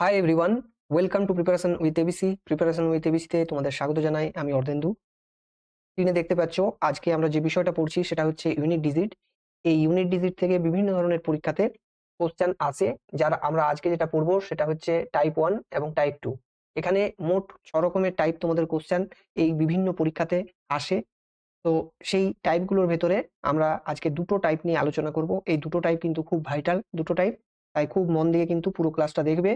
High everyone, welcome to preparation with ABC. Preparation with এবিসিতে তোমাদের স্বাগত জানাই। আমি অর্ধেন্দু। স্ক্রিনে দেখতে পাচ্ছ আজকে আমরা যে বিষয়টা পড়ছি সেটা হচ্ছে ইউনিট ডিজিট। এই ইউনিট ডিজিট থেকে বিভিন্ন ধরনের পরীক্ষাতে কোশ্চেন আসে। যারা আমরা আজকে যেটা পড়বো সেটা হচ্ছে টাইপ 1 এবং টাইপ 2। এখানে মোট 6 রকমের টাইপ তোমাদের কোশ্চেন এই বিভিন্ন পরীক্ষাতে আসে। তো সেই টাইপগুলোর ভেতরে আমরা আজকে দুটো টাইপ নিয়ে আলোচনা করব। এই দুটো টাইপ কিন্তু খুব ভাইটাল দুটো টাইপ, তাই খুব মন দিয়ে কিন্তু পুরো ক্লাসটা দেখবে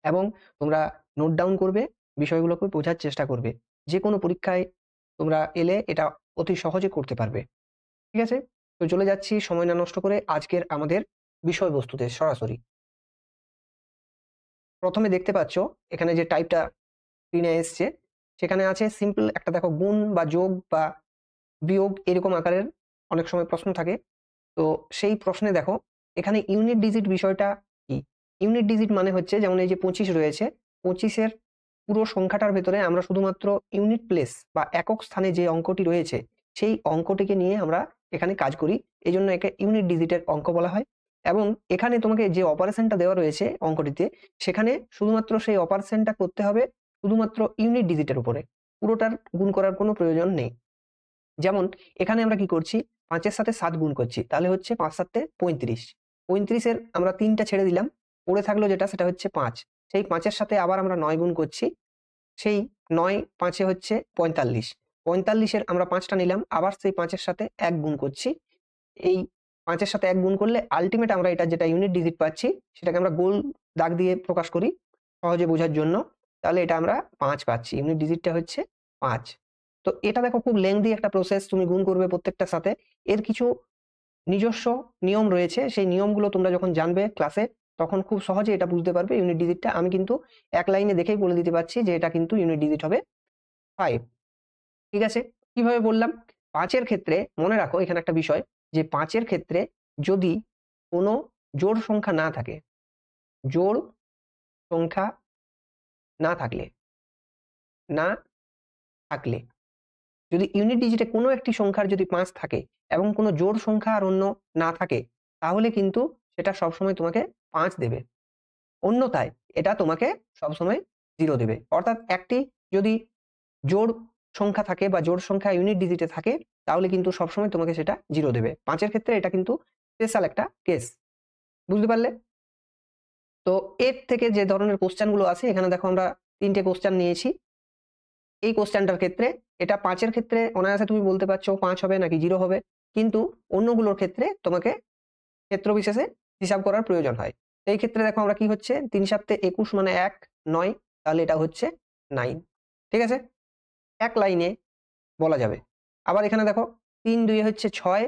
এবং তোমরা নোট ডাউন করবে, বিষয়গুলোকে বোঝার চেষ্টা করবে। যেকোনো পরীক্ষায় তোমরা এলে এটা অতি সহজে করতে পারবে। ঠিক আছে? তো চলে যাচ্ছি সময় না নষ্ট করে আজকের আমাদের বিষয়বস্তুতে সরাসরি। প্রথমে দেখতে পাচ্ছ এখানে যে টাইপটা স্ক্রিনে এসছে সেখানে আছে সিম্পল একটা, দেখো গুণ বা যোগ বা বিয়োগ এরকম আকারের অনেক সময় প্রশ্ন থাকে। তো সেই প্রশ্নে দেখো এখানে ইউনিট ডিজিট বিষয়টা কি? ইউনিট ডিজিট মানে হচ্ছে যেমন এই যে 25 রয়েছে, 25 এর পুরো সংখ্যাটার ভেতরে আমরা শুধুমাত্র ইউনিট প্লেস বা একক স্থানে যে অঙ্কটি রয়েছে সেই অঙ্কটিকে নিয়ে আমরা এখানে কাজ করি। এজন্য একে ইউনিট ডিজিটের অঙ্ক বলা হয়। এবং এখানে তোমাকে যে অপারেশনটা দেওয়া রয়েছে অঙ্কটিতে, সেখানে শুধুমাত্র সেই অপারেশনটা করতে হবে শুধুমাত্র ইউনিট ডিজিটের উপরে, পুরোটার গুণ করার কোনো প্রয়োজন নেই। যেমন এখানে আমরা কি করছি, ৫ এর সাথে ৭ গুণ করছি, তাহলে হচ্ছে ৫ ৭ ৩৫। ৩৫ এর আমরা ৩টা ছেড়ে দিলাম, পড়ে থাকলো যেটা সেটা হচ্ছে ৫। সেই ৫ এর সাথে আবার আমরা ৯ গুণ করছি, সেই ৯ ৫ এ হচ্ছে ৪৫। ৪৫ এর আমরা ৫টা নিলাম, আবার সেই ৫ এর সাথে ১ গুণ করছি। এই ৫ এর সাথে ১ গুণ করলে আল্টিমেট আমরা এটা যেটা ইউনিট ডিজিট পাচ্ছি সেটাকে আমরা গোল দাগ দিয়ে প্রকাশ করি সহজে বোঝার জন্য। তাহলে এটা আমরা ৫ পাচ্ছি, ইউনিট ডিজিটটা হচ্ছে ৫। তো এটা দেখো খুব লেংদি একটা প্রসেস, তুমি গুণ করবে প্রত্যেকটার সাথে। এর কিছু নিজস্ব নিয়ম রয়েছে, সেই নিয়মগুলো তোমরা যখন জানবে ক্লাসে তখন খুব সহজে এটা বুঝতে পারবে ইউনিট ডিজিটটা। আমি কিন্তু এক লাইনে দেখেই বলে দিতে পারছি যে এটা কিন্তু ইউনিট ডিজিট হবে 5। ঠিক আছে? কিভাবে বললাম? ৫ এর ক্ষেত্রে মনে রাখো এখানে একটা বিষয়, যে ৫ এর ক্ষেত্রে যদি কোনো জোড় সংখ্যা না থাকে, জোড় সংখ্যা না থাকলে না থাকলে যদি ইউনিট ডিজিটে কোনো একটি সংখ্যার যদি ৫ থাকে এবং কোনো জোড় সংখ্যা আর অন্য না থাকে, তাহলে কিন্তু সেটা সবসময় তোমাকে ৫ দেবে। অন্যথায় এটা তোমাকে সবসময় 0 দেবে। অর্থাৎ একটি যদি জোড় সংখ্যা থাকে বা জোড় সংখ্যা ইউনিট ডিজিটে থাকে, তাহলে কিন্তু সবসময় তোমাকে সেটা 0 দেবে। ৫ এর ক্ষেত্রে এটা কিন্তু স্পেশাল একটা কেস। বুঝতে পারলে? তো এর থেকে যে ধরনের কোশ্চেন গুলো আছে, এখানে দেখো আমরা ৩ টে কোশ্চেন নিয়েছি। এই কোশ্চেনটার ক্ষেত্রে এটা ৫ এর ক্ষেত্রে অনায়াসে তুমি বলতে পারছো ৫ হবে নাকি 0 হবে। কিন্তু অন্যগুলোর ক্ষেত্রে তোমাকে ক্ষেত্র বিশেষে হিসাব করার প্রয়োজন হয়। এই ক্ষেত্রে দেখো আমরা কি হচ্ছে, ৩ ৭ ২১ মানে ১ ৯, তাহলে এটা হচ্ছে 9। ঠিক আছে? এক লাইনে বলা যাবে। আবার এখানে দেখো ৩ ২ হচ্ছে ৬,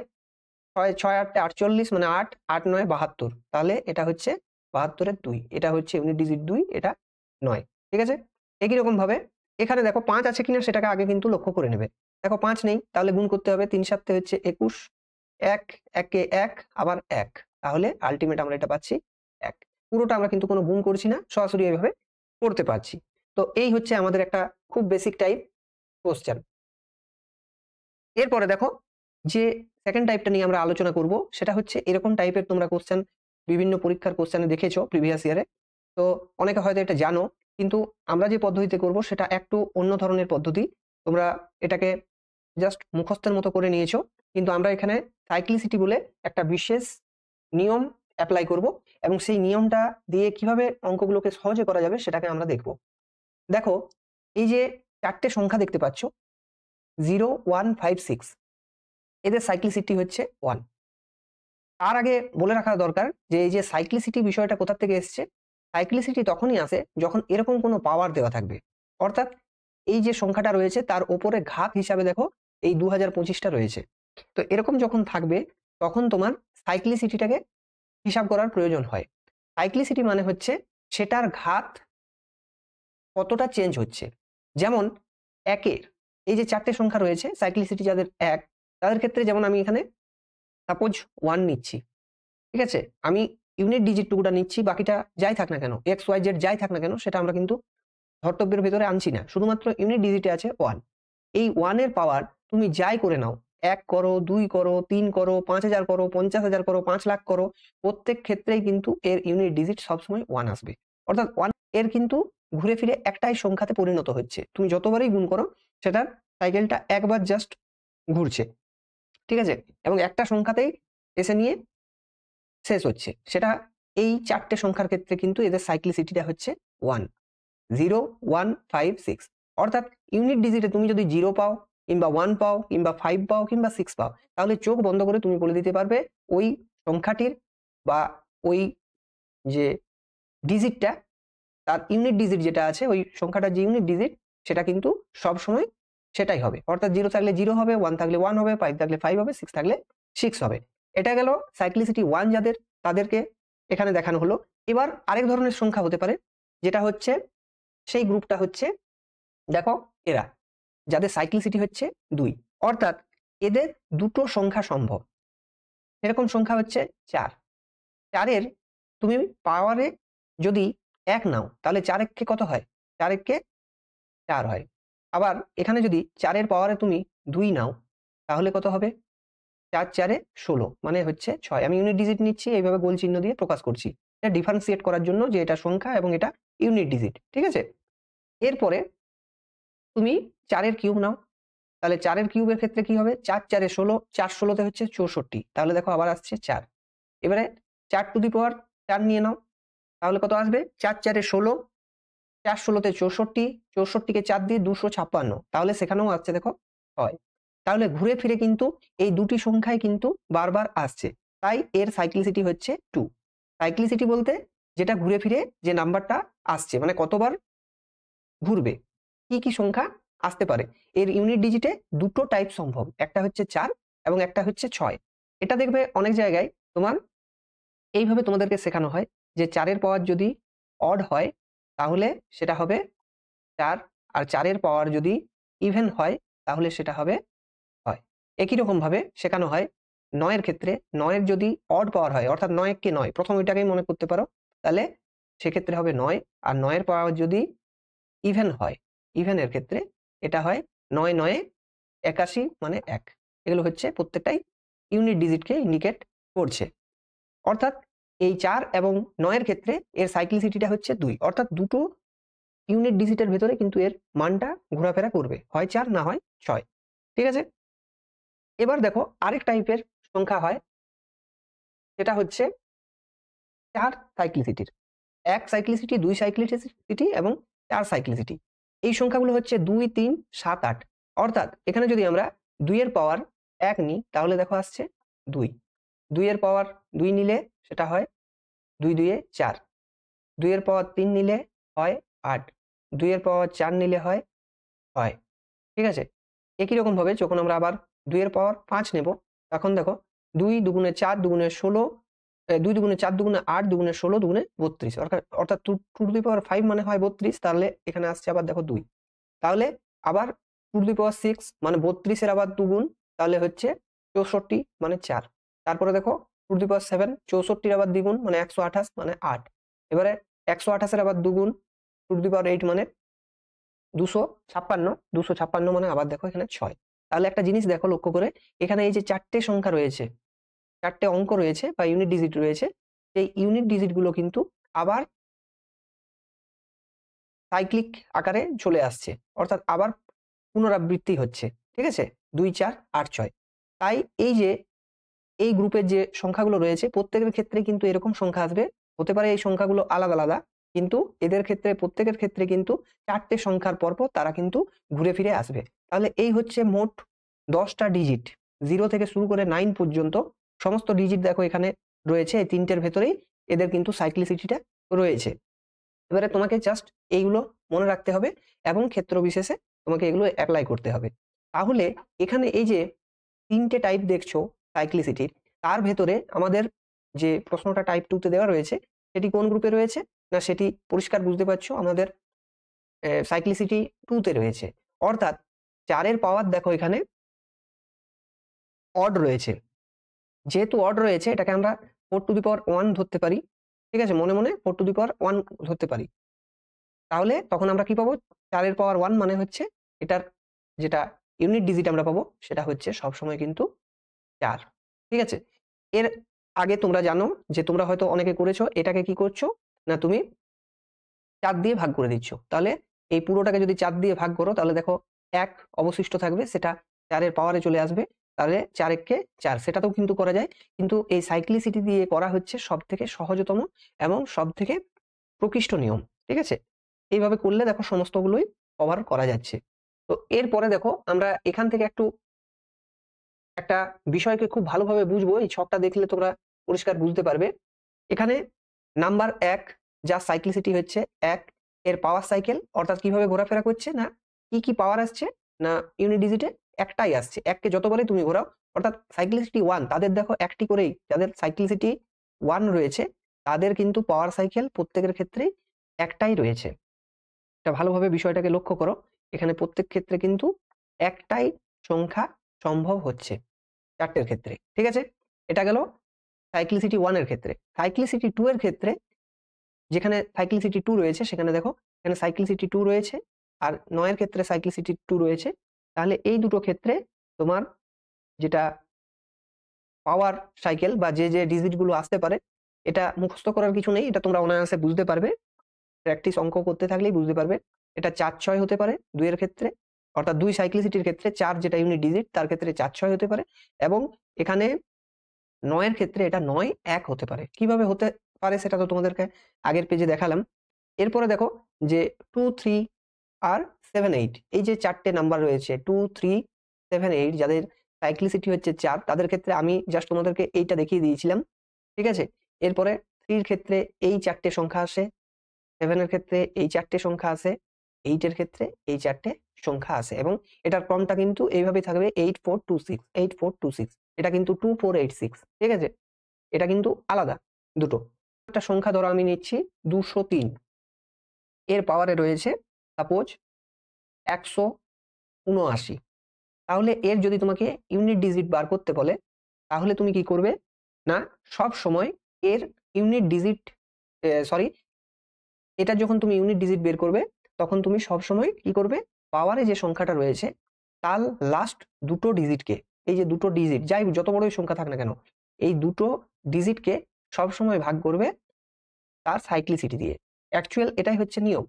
৬ ৮ ৪৮ মানে ৮, ৮ ৯ ৭২, তাহলে এটা হচ্ছে ৭২ এর ২। এটা হচ্ছে ইউনিট ডিজিট ২, এটা ৯। ঠিক আছে? একই রকম ভাবে এখানে দেখো ৫ আছে কিনা সেটাকে আগে কিন্তু লক্ষ্য করে নেবে। দেখো ৫ নেই, তাহলে গুণ করতে হবে। ৩ ৭ হচ্ছে ২১, ১ ১ কে ১ আবার ১, তাহলে আল্টিমেট আমরা এটা পাচ্ছি ১। পুরোটা আমরা কিন্তু কোনো গুণ করছি না, সরাসরি এভাবে করতে পারছি। তো এই হচ্ছে আমাদের একটা খুব বেসিক টাইপ কোশ্চেন। এরপরে দেখো যে সেকেন্ড টাইপটা নিয়ে আমরা আলোচনা করব সেটা হচ্ছে এরকম টাইপের তোমরা কোশ্চেন বিভিন্ন পরীক্ষার কোশ্চেনে দেখেছো প্রিভিয়াস ইয়ারে। তো অনেকে হয়তো এটা জানো, কিন্তু আমরা যে পদ্ধতিতে করব সেটা একটু অন্য ধরনের পদ্ধতি। তোমরা এটাকে জাস্ট মুখস্থের মতো করে নিয়েছো, কিন্তু আমরা এখানে সাইক্লিসিটি বলে একটা বিশেষ নিয়ম অ্যাপ্লাই করব এবং সেই নিয়মটা দিয়ে কিভাবে অঙ্কগুলোকে সহজে করা যাবে সেটাকে আমরা দেখব। দেখো এই যে 4টে সংখ্যা দেখতে পাচ্ছ 0 1 5 6, এদের সাইক্লিসিটি হচ্ছে 1। তার আগে বলে রাখা দরকার যে এই যে সাইক্লিসিটি বিষয়টা কোথা থেকে এসছে। সাইক্লিসিটি তখনই আসে যখন এরকম কোনো পাওয়ার দেওয়া থাকবে। অর্থাৎ এই যে সংখ্যাটা রয়েছে তার উপরে ঘাত হিসাবে দেখো এই 2025টা রয়েছে। তো এরকম যখন থাকবে তখন তোমার সাইক্লিসিটিটাকে হিসাব করার প্রয়োজন হয়। সাইক্লিসিটি মানে হচ্ছে সেটার ঘাত কতটা চেঞ্জ হচ্ছে। যেমন একের এই যে 4টে সংখ্যা রয়েছে সাইক্লিসিটি যাদের 1, তাদের ক্ষেত্রে যেমন আমি এখানে সাপোজ 1 নিচ্ছি। ঠিক আছে? আমি ইউনিট ডিজিট টুকুটা নিচ্ছি, বাকিটা যাই থাক না কেন, এক্স ওয়াই জেড যাই থাক না কেন সেটা আমরা কিন্তু ধর্তব্যের ভেতরে আনছি না। শুধুমাত্র ইউনিট ডিজিটে আছে 1। এই 1 এর পাওয়ার তুমি যাই করে নাও, 1 করো, 2 করো, 3 করো, 5000 করো, 50,000 করো, 5 লাখ করো, প্রত্যেক ক্ষেত্রেই কিন্তু এর ইউনিট ডিজিট সবসময় 1 আসবে। অর্থাৎ 1 এর কিন্তু ঘুরে ফিরে একটাই সংখ্যাতে পরিণত হচ্ছে। তুমি যতবারই গুণ করো সেটার সাইকেলটা একবার জাস্ট ঘুরছে, ঠিক আছে? এবং একটা সংখ্যাতেই এসে নিয়ে শেষ হচ্ছে। সেটা এই 4 টে সংখ্যার ক্ষেত্রে কিন্তু এদের সাইক্লিসিটিটা হচ্ছে 1, 0, 1, 5, 6। অর্থাৎ ইউনিট ডিজিটে তুমি যদি 0 পাও কিংবা 1 পাও কিংবা 5 পাও কিংবা 6 পাও, তাহলে চোখ বন্ধ করে তুমি বলে দিতে পারবে ওই সংখ্যাটির বা ওই যে ডিজিটটা, তার ইউনিট ডিজিট যেটা আছে, ওই সংখ্যাটার যে ইউনিট ডিজিট সেটা কিন্তু সবসময় সেটাই হবে। অর্থাৎ 0 থাকলে 0 হবে, 1 থাকলে 1 হবে, 5 থাকলে 5 হবে, 6 থাকলে 6 হবে। এটা গেল সাইক্লিসিটি 1 যাদের, তাদেরকে এখানে দেখানো হলো। এবার আরেক ধরনের সংখ্যা হতে পারে, যেটা হচ্ছে সেই গ্রুপটা হচ্ছে, দেখো এরা যাদের সাইক্লিসিটি হচ্ছে 2, অর্থাৎ এদের দুটো সংখ্যা সম্ভব। এরকম সংখ্যা হচ্ছে 4। 4 এর তুমি পাওয়ারে যদি 1 নাও তাহলে 4 একে কত হয়? 4 একে 4 হয়। আবার এখানে যদি 4 এর পাওয়ারে তুমি 2 নাও তাহলে কত হবে? 4 4 এ 16 মানে হচ্ছে 6। আমি ইউনিট ডিজিট নিচ্ছি, এইভাবে গোল চিহ্ন দিয়ে প্রকাশ করছি। এটা ডিফারেনশিয়েট করার জন্য যে এটা সংখ্যা এবং এটা ইউনিট ডিজিট, ঠিক আছে? এরপরে তুমি 4 এর কিউব নাও, তাহলে 4 এর কিউবের ক্ষেত্রে কি হবে? 4 4 এ 16, 4 16 তে হচ্ছে 64। তাহলে দেখো আবার আসছে 4। এবারে 4 টু দি পাওয়ার 4 নিয়ে নাও, তাহলে কত আসবে? 4 4 এ 16, 4 16 তে 64, 64 কে 4 দিয়ে 256, তাহলে সেখানেও আসছে দেখো 6। তাহলে ঘুরে ফিরে কিন্তু এই দুটি সংখ্যাই কিন্তু বারবার আসছে। তাই এর সাইক্লিসিটি হচ্ছে 2। সাইক্লিসিটি বলতে যেটা ঘুরে ফিরে যে নাম্বারটা আসছে, মানে কতবার ঘুরবে, কি সংখ্যা আসতে পারে। এর ইউনিট ডিজিটে দুটো টাইপ সম্ভব, একটা হচ্ছে 4 এবং একটা হচ্ছে 6। এটা দেখবে অনেক জায়গায় তোমার এইভাবে তোমাদেরকে শেখানো হয় যে 4 এর পাওয়ার যদি অড হয় তাহলে সেটা হবে 4, আর 4 এর পাওয়ার যদি ইভেন হয় তাহলে সেটা হবে 6। একই রকম ভাবে শেখানো হয় 9 এর ক্ষেত্রে। 9 এর যদি অড পাওয়ার হয়, অর্থাৎ 9 কে 9, প্রথম এটাকেই মনে করতে পারো, তাহলে সেক্ষেত্রে হবে 9। আর 9 এর পাওয়ার যদি ইভেন হয়, ইভেন এর ক্ষেত্রে এটা হয় 9 9 এ 81 মানে 1। এগুলো হচ্ছে প্রত্যেকটাই ইউনিট ডিজিটকে ইন্ডিকেট করছে। অর্থাৎ এই 4 এবং 9 এর ক্ষেত্রে এর সাইক্লিসিটিটা হচ্ছে 2, অর্থাৎ দুটো ইউনিট ডিজিটের ভেতরে কিন্তু এর মানটা ঘোরাফেরা করবে, হয় 4 না হয় 6, ঠিক আছে? এবার দেখো আরেক টাইপের সংখ্যা হয়, সেটা হচ্ছে 4 সাইক্লিসিটির। 1 সাইক্লিসিটি, 2 সাইক্লিসিটি এবং 4 সাইক্লিসিটি। এই সংখ্যাগুলো হচ্ছে 2 3 7 8। অর্থাৎ এখানে যদি আমরা 2 এর পাওয়ার 1 নিই তাহলে দেখো আসছে 2। 2 এর পাওয়ার 2 নিলে সেটা হয় 2 2 এ 4। 2 এর পাওয়ার 3 নিলে হয় 8। 2 এর পাওয়ার 4 নিলে হয় 6, ঠিক আছে? একই রকম ভাবে যখন আমরা আবার 2 এর পাওয়ার 5 নেব, তখন দেখো 2 দুগুণে 4 দুগুণে 16, 2 দুগুণে 4 দুগুণে 8 দুগুণে 16 দুগুণে 32। অর্থাৎ 2 টু দি পাওয়ার 5 মানে হয় 32। তাহলে এখানে আসছে আবার দেখো 2। তাহলে আবার 2 টু দি পাওয়ার 6 মানে 32 এর আবার দুগুণ, তাহলে হচ্ছে 64 মানে 4। তারপরে দেখো 2 টু দি পাওয়ার 7, 64 এর আবার দ্বিগুণ মানে 128 মানে 8। এবারে 128 এর আবার দুগুণ 2 টু দি পাওয়ার 8 মানে 256, 256 মানে আবার দেখো এখানে 6। তাহলে একটা জিনিস দেখো লক্ষ্য করে, এখানে এই যে 4 টে সংখ্যা রয়েছে, 4 টে অঙ্ক রয়েছে বা ইউনিট ডিজিট রয়েছে, এই ইউনিট ডিজিট গুলো কিন্তু আবার সাইক্লিক আকারে চলে আসছে, অর্থাৎ আবার পুনরাবৃত্তি হচ্ছে, ঠিক আছে? 2 4 8 6। তাই এই যে এই গ্রুপের যে সংখ্যাগুলো রয়েছে প্রত্যেকের ক্ষেত্রে কিন্তু এরকম সংখ্যা আসবে। হতে পারে এই সংখ্যাগুলো আলাদা আলাদা, কিন্তু এদের ক্ষেত্রে প্রত্যেকের ক্ষেত্রে কিন্তু 4 টে সংখ্যার পরপর তারা কিন্তু ঘুরে ফিরে আসবে। তাহলে এই হচ্ছে মোট 10 টা ডিজিট, 0 থেকে শুরু করে 9 পর্যন্ত সমস্ত ডিজিট দেখো এখানে রয়েছে। এই 3 টের ভেতরেই এদের কিন্তু সাইক্লিসিটিটা রয়েছে। এবারে তোমাকে জাস্ট এইগুলো মনে রাখতে হবে এবং ক্ষেত্র বিশেষে তোমাকে এগুলো এপ্লাই করতে হবে। তাহলে এখানে এই যে 3 টে টাইপ দেখছো সাইক্লিসিটির, তার ভেতরে আমাদের যে প্রশ্নটা টাইপ 2 তে দেওয়া রয়েছে সেটি কোন গ্রুপে রয়েছে? না সেটি পরিষ্কার বুঝতে পারছো, আমাদের সাইক্লিসিটি 2 তে রয়েছে। অর্থাৎ 4 এর পাওয়ার দেখো এখানে অড রয়েছে। যেহেতু অড রয়েছে এটাকে আমরা 4 টু দি পাওয়ার 1 ধরতে পারি। ঠিক আছে? মনে, মনে 4 টু দি পাওয়ার 1 ধরতে পারি। তাহলে তখন আমরা কি পাবো? 4 এর পাওয়ার 1 মানে হচ্ছে এটার যেটা ইউনিট ডিজিট আমরা পাবো সেটা হচ্ছে সবসময় কিন্তু 4। ঠিক আছে? এর আগে তোমরা জানো যে তোমরা হয়তো অনেকে করেছো, এটাকে কি করছো? না তুমি 4 দিয়ে ভাগ করে দিচ্ছ। তাহলে এই পুরোটাকে যদি 4 দিয়ে ভাগ করো তাহলে দেখো 1 অবশিষ্ট থাকবে, সেটা 4 এর পাওয়ারে চলে আসবে। তাহলে 4 একে 4, সেটাতেও কিন্তু করা যায়। কিন্তু এই সাইক্লিসিটি দিয়ে করা হচ্ছে সবথেকে সহজতম এবং সবথেকে প্রকৃষ্ট নিয়ম। ঠিক আছে? এইভাবে করলে দেখো সমস্তগুলোই কভার করা যাচ্ছে। তো এরপরে দেখো আমরা এখান থেকে একটা বিষয়কে খুব ভালোভাবে বুঝবো। এই ছকটা দেখলে তোমরা পরিষ্কার বুঝতে পারবে। এখানে নাম্বার 1 যার সাইক্লিসিটি হচ্ছে 1, এর পাওয়ার সাইকেল অর্থাৎ কিভাবে ঘোরাফেরা করছে না কি পাওয়ার আসছে না ইউনিট ডিজিটে একটাই আসছে। 1 কে যতবারই তুমি ঘোরাও অর্থাৎ সাইক্লিসিটি 1 তাদের দেখো একটি করেই, যাদের সাইক্লিসিটি 1 রয়েছে তাদের কিন্তু পাওয়ার সাইকেল প্রত্যেকের ক্ষেত্রেই একটাই রয়েছে। এটা ভালোভাবে বিষয়টাকে লক্ষ্য করো। এখানে প্রত্যেক ক্ষেত্রে কিন্তু একটাই সংখ্যা সম্ভব হচ্ছে 4টের ক্ষেত্রে। ঠিক আছে? এটা গেল সাইক্লিসিটি 1 এর ক্ষেত্রে। সাইক্লিসিটি 2 এর ক্ষেত্রে যেখানে সাইক্লিসিটি 2 রয়েছে সেখানে দেখো এখানে সাইক্লিসিটি 2 রয়েছে আর 9 এর ক্ষেত্রে সাইক্লিসিটি 2 রয়েছে। তাহলে এই দুটো ক্ষেত্রে তোমার যেটা পাওয়ার সাইকেল বা যে ডিজিট গুলো আসতে পারে এটা মুখস্থ করার কিছু নেই, এটা তোমরা অনায়াসে বুঝতে পারবে। প্র্যাকটিস অঙ্ক করতে থাকলেই বুঝতে পারবে। এটা 4-6 হতে পারে 2 এর ক্ষেত্রে, অর্থাৎ 2 সাইক্লিসিটির ক্ষেত্রে 4 যেটা ইউনিট ডিজিট তার ক্ষেত্রে 4-6 হতে পারে এবং এখানে 9 এর ক্ষেত্রে এটা 9-1 হতে পারে। কিভাবে হতে পারে সেটা তো তোমাদেরকে আগের পেজে দেখালাম। এরপরে দেখো যে 2, 3 আর 7, 8 এই যে 4টে নাম্বার রয়েছে 2, 3, 7, 8 যাদের সাইক্লিসিটি হচ্ছে 4 তাদের ক্ষেত্রে আমি জাস্ট তোমাদেরকে এইটা দেখিয়ে দিয়েছিলাম। ঠিক আছে? এরপরে 3 এর ক্ষেত্রে এই 4টে সংখ্যা আসে, 7 এর ক্ষেত্রে এই 4টে সংখ্যা আসে, 8 এর ক্ষেত্রে এই 4টে সংখ্যা আসে এবং এটার ক্রমটা কিন্তু এইভাবেই থাকবে 8, 4, 2, 6, 8, 4, 2, 6। এটা কিন্তু 2, 4, 8, 6। ঠিক আছে? এটা কিন্তু আলাদা দুটো। একটা সংখ্যা ধরো আমি নিচ্ছি 203, এর পাওয়ারে রয়েছে সাপোজ 179। তাহলে এর যদি তোমাকে ইউনিট ডিজিট বার করতে বলে তাহলে তুমি কি করবে না সব সময় এর ইউনিট ডিজিট সরি এটা যখন তুমি ইউনিট ডিজিট বের করবে তখন তুমি সব সময় কি করবে পাওয়ারে যে সংখ্যাটা রয়েছে তার লাস্ট দুটো ডিজিটকে, এই যে দুটো ডিজিট যাই যত বড়ই সংখ্যা থাক না কেন এই দুটো ডিজিটকে সব সময় ভাগ করবে তার সাইক্লিসিটি দিয়ে। অ্যাকচুয়াল এটাই হচ্ছে নিয়ম।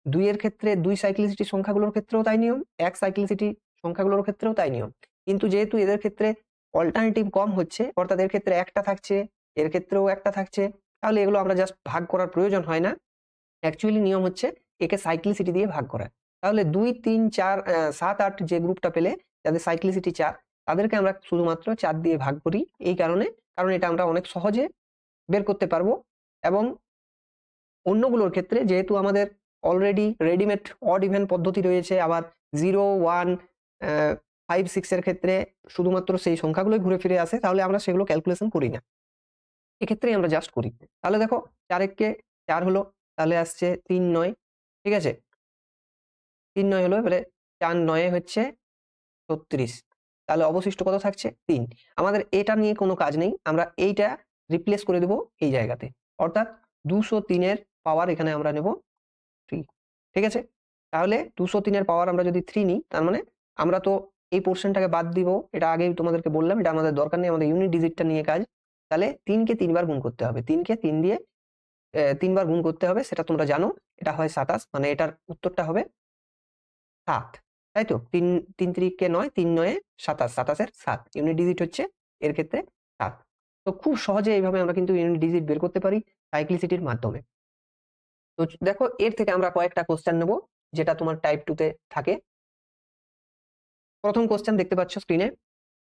2 এর ক্ষেত্রে 2 সাইক্লিসিটি সংখ্যাগুলোর ক্ষেত্রেও তাই নিয়ম, 1 সাইক্লিসিটি সংখ্যাগুলোর ক্ষেত্রেও তাই নিয়ম। কিন্তু যেহেতু এদের ক্ষেত্রে অল্টারনেটিভ কম হচ্ছে অর্থাৎ এর ক্ষেত্রে একটা থাকছে এর ক্ষেত্রেও একটা থাকছে, তাহলে এগুলো আমরা জাস্ট ভাগ করার প্রয়োজন হয় না। অ্যাকচুয়ালি নিয়ম হচ্ছে একে সাইক্লিসিটি দিয়ে ভাগ করা। তাহলে 2, 3, 4, 7, 8 যে গ্রুপটা পেলে যাদের সাইক্লিসিটি 4 তাদেরকে আমরা শুধুমাত্র 4 দিয়ে ভাগ করি এই কারণে, কারণ এটা আমরা অনেক সহজে বের করতে পারবো এবং অন্যগুলোর ক্ষেত্রে যেহেতু আমাদের অলরেডি রেডিমেড অড ইভেন পদ্ধতি রয়েছে, আবার 0, 1, 5, 6 এর ক্ষেত্রে শুধুমাত্র সেই সংখ্যাগুলোই ঘুরে ফিরে আসে, তাহলে আমরা সেগুলো ক্যালকুলেশন করি না। এক্ষেত্রেই আমরা জাস্ট করি। তাহলে দেখো 4 একে 4 হলো, তাহলে আসছে 3, 9। ঠিক আছে? 3, 9 হলো, এবারে 4, 9 হচ্ছে 36। তাহলে অবশিষ্ট কত থাকছে 3। আমাদের এটা নিয়ে কোনো কাজ নেই, আমরা এইটা রিপ্লেস করে দেবো এই জায়গাতে, অর্থাৎ 203 এর পাওয়ার এখানে আমরা নেব 3। ঠিক আছে? তাহলে 203 এর পাওয়ার আমরা যদি 3 নিই তার মানে আমরা তো এই পোর্শনটাকে বাদ দিব, এটা আগেই তোমাদেরকে বললাম, এটা আমাদের দরকার নেই, আমাদের ইউনিট ডিজিটটা নিয়ে কাজ। তাহলে 3 কে 3 বার গুণ করতে হবে, 3 কে 3 দিয়ে 3 বার গুণ করতে হবে, সেটা তোমরা জানো। এটা হয় 27, মানে এটার উত্তরটা হবে 7। তাই তো? 3, 3 3 9, 3 9 27, 27 এর 7 ইউনিট ডিজিট হচ্ছে এর ক্ষেত্রে 7। তো খুব সহজে এইভাবে আমরা কিন্তু ইউনিট ডিজিট বের করতে পারি সাইক্লিসিটির মাধ্যমে। তো দেখো এর থেকে আমরা কয়েকটা কোশ্চেন নেব যেটা তোমার টাইপ 2 তে থাকে। প্রথম কোশ্চেন দেখতে পাচ্ছ স্ক্রিনে,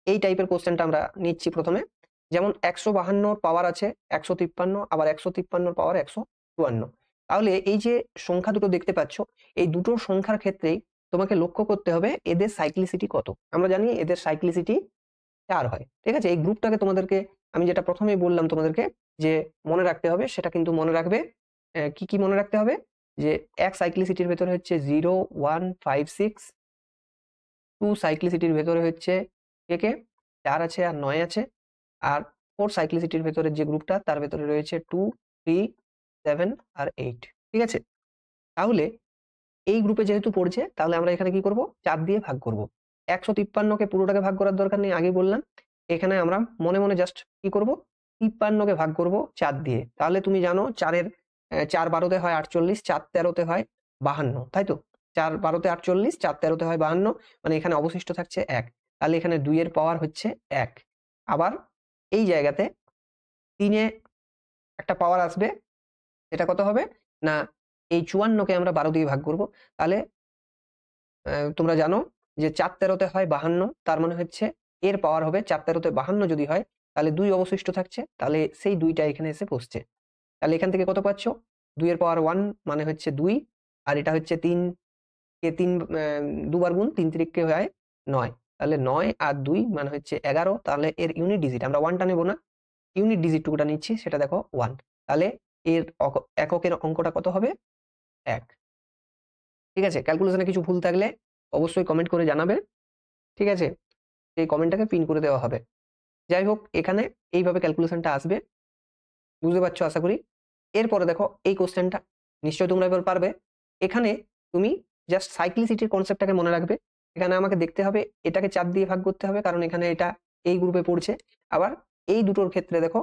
এই টাইপের কোশ্চেনটা আমরা নিচ্ছি প্রথমে। যেমন 152 পাওয়ার আছে 153, আবার 153 পাওয়ার 154। তাহলে এই যে সংখ্যা দুটো দেখতে পাচ্ছ এই দুটো সংখ্যার ক্ষেত্রেই তোমাকে লক্ষ্য করতে হবে এদের সাইক্লিসিটি কত। আমরা জানি এদের সাইক্লিসিটি 4 হয়। ঠিক আছে? এই গ্রুপটাকে তোমাদেরকে আমি যেটা প্রথমেই বললাম তোমাদেরকে যে মনে রাখতে হবে সেটা কিন্তু মনে রাখবে। কি মনে রাখতে হবে যে এক সাইক্লিসিটির ভেতরে হচ্ছে 0, 1, 5, 6, 2 সাইক্লিসিটির ভেতরে হচ্ছে কে 4 আছে আর 9 আছে, আর 4 সাইক্লিসিটির ভেতরে যে গ্রুপটা তার ভেতরে রয়েছে 2, 3, 7 আর 8। ঠিক আছে? তাহলে এই গ্রুপে যেহেতু পড়ছে তাহলে আমরা এখানে কি করব 4 দিয়ে ভাগ করব। 153 কে পুরোটাকে ভাগ করার দরকার নেই, আগেই বললাম। এখানে আমরা মনে মনে জাস্ট কি করব 53 কে ভাগ করব 4 দিয়ে। তাহলে তুমি জানো 4 এর 4 12-তে হয় 48, 4 13-তে হয় 52, তাই তো? 4 12-তে 48, 4 13-তে হয় 52, মানে এখানে অবশিষ্ট থাকছে 1। তাহলে এখানে 2 এর পাওয়ার হচ্ছে 1। আবার এই জায়গাতে 3 এ একটা পাওয়ার আসবে, সেটা কত হবে? না, এই 54 কে আমরা 12 দিয়ে ভাগ করব। তাহলে তোমরা জানো যে 4 13-তে হয় 52, তার মানে হচ্ছে এর পাওয়ার হবে 4 13-তে 52 যদি হয়, তাহলে 2 অবশিষ্ট থাকছে, তাহলে সেই 2টা এখানে এসে বসছে। তাহলে এখান থেকে কত পাচ্ছ? 2 এর পাওয়ার 1 মানে হচ্ছে 2, আর এটা হচ্ছে 3 কে 3 দুবার গুণ, 3 তিরিকে হয় 9। তাহলে 9 আর 2 মানে হচ্ছে 11। তাহলে এর ইউনিট ডিজিট আমরা 1 টা নেব না, ইউনিট ডিজিট টুকুটা নিচ্ছি, সেটা দেখো 1। তাহলে এর এককের অঙ্কটা কত হবে? 1। ঠিক আছে? ক্যালকুলেশনে কিছু ভুল থাকলে অবশ্যই কমেন্ট করে জানাবে। ঠিক আছে? এই কমেন্টটাকে পিন করে দেওয়া হবে। যাই হোক, এখানে এইভাবে ক্যালকুলেশনটা আসবে। বুঝতে পারছো আশা করি। এরপরে দেখো এই কোশ্চেনটা নিশ্চয়ই তোমরা এবার পারবে। এখানে তুমি জাস্ট সাইক্লিসিটির কনসেপ্টটাকে মনে রাখবে। এখানে আমাকে দেখতে হবে এটাকে 4 দিয়ে ভাগ করতে হবে, কারণ এখানে এটা এই গ্রুপে পড়ছে। আবার এই দুটোর ক্ষেত্রে দেখো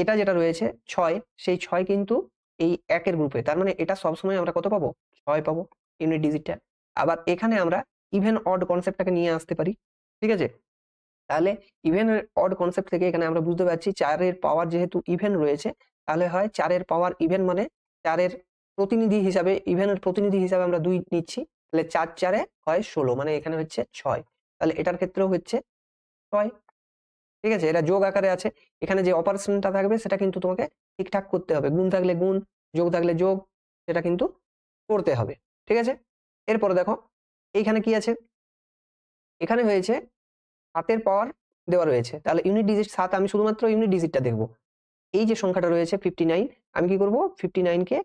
এটা যেটা রয়েছে 6, সেই 6 কিন্তু এই 1 এর গ্রুপে। তার মানে এটা সবসময় আমরা কত পাবো? 6 পাবো ইউনিট ডিজিটটা। আবার এখানে আমরা ইভেন অড কনসেপ্টটাকে নিয়ে আসতে পারি। ঠিক আছে? তাহলে ইভেন অড কনসেপ্ট থেকে এখানে আমরা বুঝতে পারছি 4 এর পাওয়ার যেহেতু ইভেন রয়েছে, তাহলে হয় 4 এর পাওয়ার ইভেন মানে 4 এর প্রতিনিধি হিসাবে, ইভেনের প্রতিনিধি হিসাবে আমরা 2 নিচ্ছি। তাহলে 4 4 এ হয় 16, মানে এখানে হচ্ছে 6। তাহলে এটার ক্ষেত্রেও হচ্ছে 6। ঠিক আছে? এটা যোগ আকারে আছে। এখানে যে অপারেশনটা থাকবে সেটা কিন্তু তোমাকে ঠিকঠাক করতে হবে। গুণ থাকলে গুণ, যোগ থাকলে যোগ, সেটা কিন্তু করতে হবে। ঠিক আছে? এরপরে দেখো এইখানে কি আছে? এখানে হয়েছে 7 এর পাওয়ার দেওয়া রয়েছে। তাহলে ইউনিট ডিজিট 7, আমি শুধুমাত্র ইউনিট ডিজিটটা দেখব। এই যে সংখ্যাটা রয়েছে 59, আমি কি করব? 59 কে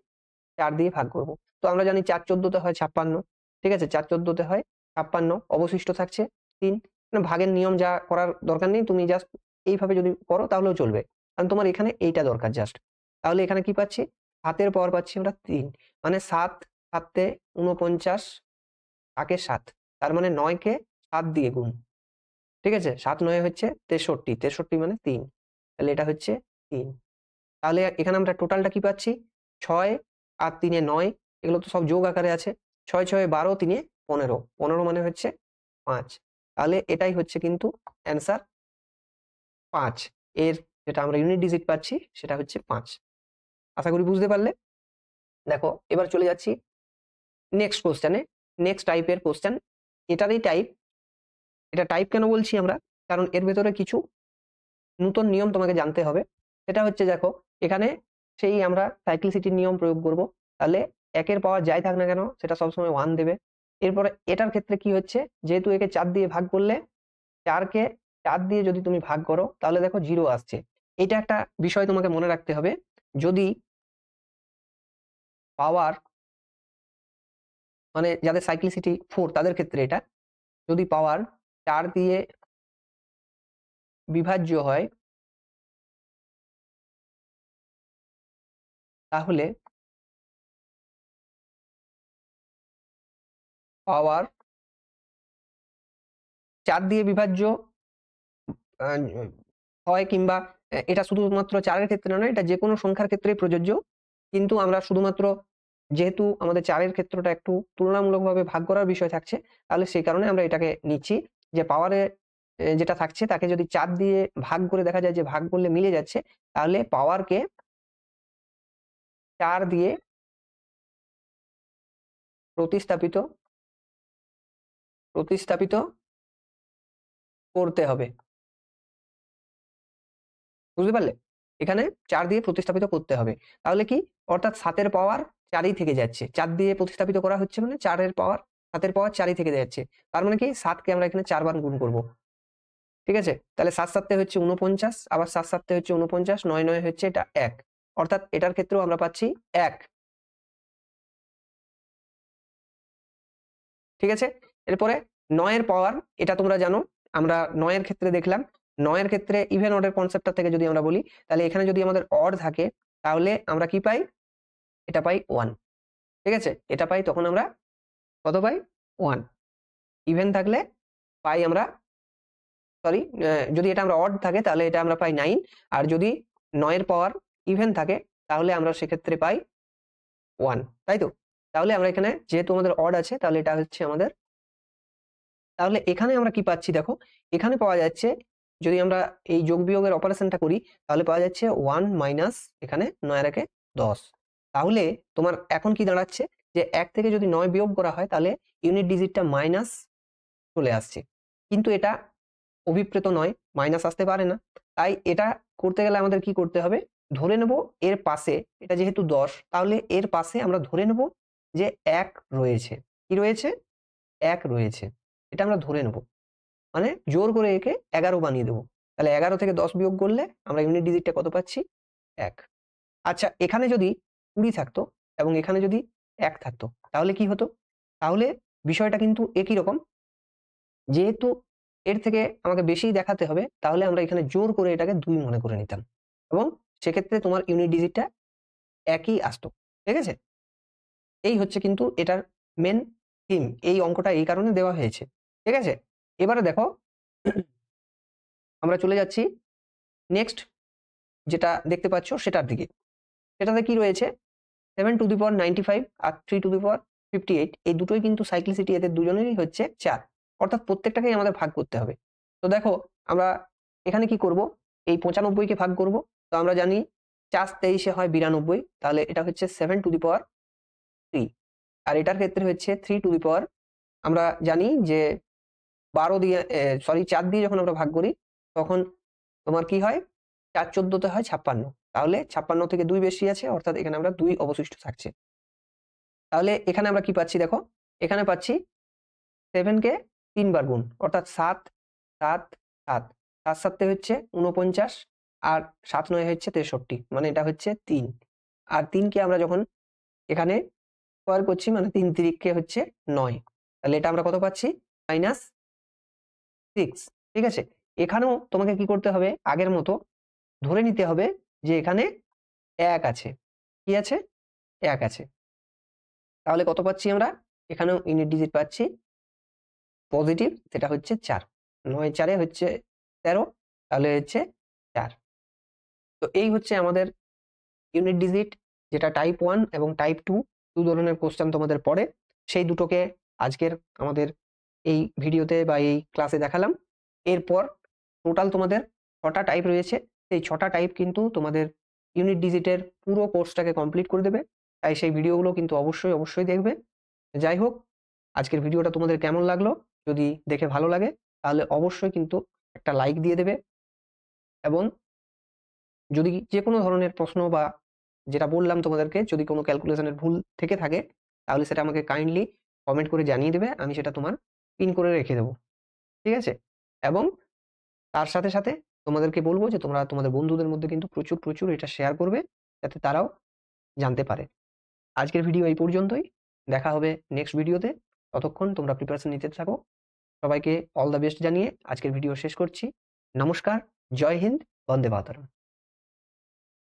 4 দিয়ে ভাগ করব। তো আমরা জানি 4 14-তে হয় 56। ঠিক আছে? 4 14-তে হয় 56, অবশিষ্ট থাকছে 3। মানে ভাগের নিয়ম যা করার দরকার নেই, তুমি জাস্ট এইভাবে যদি করো তাহলেও চলবে। কারণ তোমার এখানে এইটা দরকার জাস্ট। তাহলে এখানে কি পাচ্ছি? 7 এর পাওয়ার পাচ্ছি আমরা 3। মানে 7 7 তে 49, থাকে 7। তার মানে 9 কে 7 দিয়ে গুণ। ঠিক আছে? 7 9 হচ্ছে 63, 63 মানে 3। তাহলে এটা হচ্ছে 3। তাহলে এখানে আমরা টোটালটা কি পাচ্ছি? 6 আর 3 এ 9, এগুলো তো সব যোগ আকারে আছে। 6 6 এ 12, 3 এ 15, 15 মানে হচ্ছে 5। তাহলে এটাই হচ্ছে কিন্তু অ্যান্সার 5। এর যেটা আমরা ইউনিট ডিজিট পাচ্ছি সেটা হচ্ছে 5। আশা করি বুঝতে পারলে। দেখো এবার চলে যাচ্ছি নেক্সট কোশ্চেনে। নেক্সট টাইপের কোশ্চেন, এটারই টাইপ। এটা টাইপ কেন বলছি আমরা? কারণ এর ভেতরে কিছু নতুন নিয়ম তোমাকে জানতে হবে। সেটা হচ্ছে দেখো এখানে সেই আমরা সাইক্লিসিটির নিয়ম প্রয়োগ করব। তাহলে 1 এর পাওয়ার যাই থাক না কেন সেটা সবসময় 1 দেবে। এরপরে এটার ক্ষেত্রে কি হচ্ছে? যেহেতু একে 4 দিয়ে ভাগ করলে, 4 কে 4 দিয়ে যদি তুমি ভাগ করো তাহলে দেখো 0 আসছে। এটা একটা বিষয় তোমাকে মনে রাখতে হবে। যদি পাওয়ার, মানে যাদের সাইক্লিসিটি 4 তাদের ক্ষেত্রে এটা, যদি পাওয়ার 4 দিয়ে বিভাজ্য হয়, তাহলে পাওয়ার 4 দিয়ে বিভাজ্য আহ, হয়, কিংবা এটা শুধুমাত্র 4 এর ক্ষেত্রে নয়, এটা যে কোনো সংখ্যার ক্ষেত্রেই প্রযোজ্য। কিন্তু আমরা শুধুমাত্র, যেহেতু আমাদের 4 এর ক্ষেত্রটা একটু তুলনামূলকভাবে ভাগ করার বিষয় থাকছে, তাহলে সেই কারণে আমরা এটাকে নিচ্ছি যে পাওয়ারে যেটা থাকছে তাকে যদি 4 দিয়ে ভাগ করে দেখা যায় যে ভাগ করলে মিলে যাচ্ছে, তাহলে পাওয়ারকে 4 দিয়ে প্রতিস্থাপিত প্রতিস্থাপিত করতে হবে। বুঝতে পারলে? এখানে 4 দিয়ে প্রতিস্থাপিত করতে হবে। তাহলে কি? অর্থাৎ 7 এর পাওয়ার 4 ই থেকে যাচ্ছে। 4 দিয়ে প্রতিস্থাপিত করা হচ্ছে মানে 4 এর পাওয়ার, 7 এর পাওয়ার 4 ই থেকে যাচ্ছে। তার মানে কি? 7 কে আমরা এখানে 4 বার গুণ করব। ঠিক আছে? তাহলে 7 7 হচ্ছে 49, আবার 7 7 হচ্ছে 49, 9 9 হচ্ছে এটা 1। অর্থাৎ এটার ক্ষেত্রেও আমরা পাচ্ছি 1। ঠিক আছে? এরপরে 9 এর পাওয়ার, এটা তোমরা জানো, আমরা 9 এর ক্ষেত্রে দেখলাম। 9 এর ক্ষেত্রে ইভেন অড এর কনসেপ্টটা থেকে যদি আমরা বলি, তাহলে এখানে যদি আমাদের অড থাকে তাহলে আমরা কি পাই? এটা পাই 1। ঠিক আছে? এটা পাই, তখন আমরা কত পাই? 1। ইভেন থাকলে পাই আমরা, সরি, যদি এটা আমরা অড থাকে তাহলে এটা আমরা পাই 9। আর যদি 9 এর পাওয়ার ইভেন থাকে তাহলে আমরা সেক্ষেত্রে পাই 1, তাই তো? তাহলে আমরা এখানে যেহেতু আমাদের অড আছে তাহলে এটা হচ্ছে আমাদের, তাহলে এখানে আমরা কি পাচ্ছি দেখো, এখানে পাওয়া যাচ্ছে যদি আমরা এই যোগ বিয়োগের অপারেশনটা করি তাহলে পাওয়া যাচ্ছে 1 মাইনাস এখানে 9 আর একে 10। তাহলে তোমার এখন কি দাঁড়াচ্ছে যে 1 থেকে যদি 9 বিয়োগ করা হয় তাহলে ইউনিট ডিজিটটা মাইনাস চলে আসছে। কিন্তু এটা অভিপ্রেত নয়, মাইনাস আসতে পারে না। তাই এটা করতে গেলে আমাদের কি করতে হবে? ধরে নেব এর পাশে, এটা যেহেতু 10 তাহলে এর পাশে আমরা ধরে নেব যে 1 রয়েছে। কি রয়েছে? 1 রয়েছে। এটা আমরা ধরে নেব। মানে জোর করে একে 11 বানিয়ে দেবো। তাহলে 11 থেকে 10 বিয়োগ করলে আমরা ইউনিট ডিজিটটা কত পাচ্ছি? 1। আচ্ছা, এখানে যদি 20 থাকতো এবং এখানে যদি 1 থাকতো তাহলে কি হতো? তাহলে বিষয়টা কিন্তু একই রকম। যেহেতু এর থেকে আমাকে বেশি দেখাতে হবে তাহলে আমরা এখানে জোর করে এটাকে 2 মনে করে নিতাম এবং সেক্ষেত্রে তোমার ইউনিট ডিজিটটা একই আসতো। ঠিক আছে? এই হচ্ছে কিন্তু এটার মেন থিম। এই অঙ্কটা এই কারণে দেওয়া হয়েছে। ঠিক আছে? এবারে দেখো আমরা চলে যাচ্ছি নেক্সট যেটা দেখতে পাচ্ছ সেটার দিকে। সেটাতে কি রয়েছে? 7 to the power 95 R 3 to the পাওয়ার 58 এই দুটোই কিন্তু সাইক্লিসিটি এদের দুজনেরই হচ্ছে 4। অর্থাৎ প্রত্যেকটাকেই আমাদের ভাগ করতে হবে। তো দেখো আমরা এখানে কি করব? এই 95 কে ভাগ করব। তো আমরা জানি 4 23 এ হয় 92, তাহলে এটা হচ্ছে 7 টু দি পাওয়ার 3। আর এটার ক্ষেত্রে হচ্ছে 3 টু দি পাওয়ার, আমরা জানি যে 12 দিয়ে 4 দিয়ে যখন আমরা ভাগ করি তখন তোমার কি হয়? 4 14 তে হয় 56। তাহলে 56 থেকে 2 বেশি আছে অর্থাৎ এখানে আমরা 2 অবশিষ্ট থাকছে। তাহলে এখানে আমরা কি পাচ্ছি দেখো? এখানে পাচ্ছি 7 কে 3 বার গুণ অর্থাৎ 7 7 7 7 7 তে হচ্ছে 49 আর 7 9 হচ্ছে 63, মানে এটা হচ্ছে 3। আর 3 কে আমরা যখন এখানে স্কয়ার করছি মানে 3 তিরিকে হচ্ছে 9। তাহলে এটা আমরা কত পাচ্ছি? -6। ঠিক আছে? এখানেও তোমাকে কি করতে হবে? আগের মতো ধরে নিতে হবে যে এখানে 1 আছে। কি আছে? 1 আছে। তাহলে কত পাচ্ছি আমরা? এখানেও ইউনিট ডিজিট পাচ্ছি পজিটিভ, সেটা হচ্ছে 4। 9 4 এ হচ্ছে 13, তাহলে হচ্ছে 4। তো এই হচ্ছে আমাদের ইউনিট ডিজিট, যেটা টাইপ 1 এবং টাইপ 2 দু ধরনের কোশ্চেন তোমাদের পড়ে। সেই দুটোকে আজকের আমাদের এই ভিডিওতে বা এই ক্লাসে দেখালাম। এরপর টোটাল তোমাদের 6টা টাইপ রয়েছে। সেই 6টা টাইপ কিন্তু তোমাদের ইউনিট ডিজিটের পুরো কোর্সটাকে কমপ্লিট করে দেবে। তাই সেই ভিডিওগুলো কিন্তু অবশ্যই দেখবে। যাই হোক, আজকের ভিডিওটা তোমাদের কেমন লাগলো? যদি দেখে ভালো লাগে তাহলে অবশ্যই কিন্তু একটা লাইক দিয়ে দেবে এবং যদি যেকোনো ধরনের প্রশ্ন বা যেটা বললাম তোমাদেরকে যদি কোনো ক্যালকুলেশনের ভুল থেকে থাকে তাহলে সেটা আমাকে কাইন্ডলি কমেন্ট করে জানিয়ে দেবে। আমি সেটা তোমার পিন করে রেখে দেবো। ঠিক আছে? এবং তার সাথে তোমাদেরকে বলব যে তোমরা তোমাদের বন্ধুদের মধ্যে কিন্তু প্রচুর এটা শেয়ার করবে যাতে তারাও জানতে পারে। আজকের ভিডিও এই পর্যন্তই। দেখা হবে নেক্সট ভিডিওতে। ততক্ষণ তোমরা প্রিপারেশন নিতে থাকো। সবাইকে অল দ্য বেস্ট জানিয়ে আজকের ভিডিও শেষ করছি। নমস্কার, জয় হিন্দ, বন্দে মাতরম।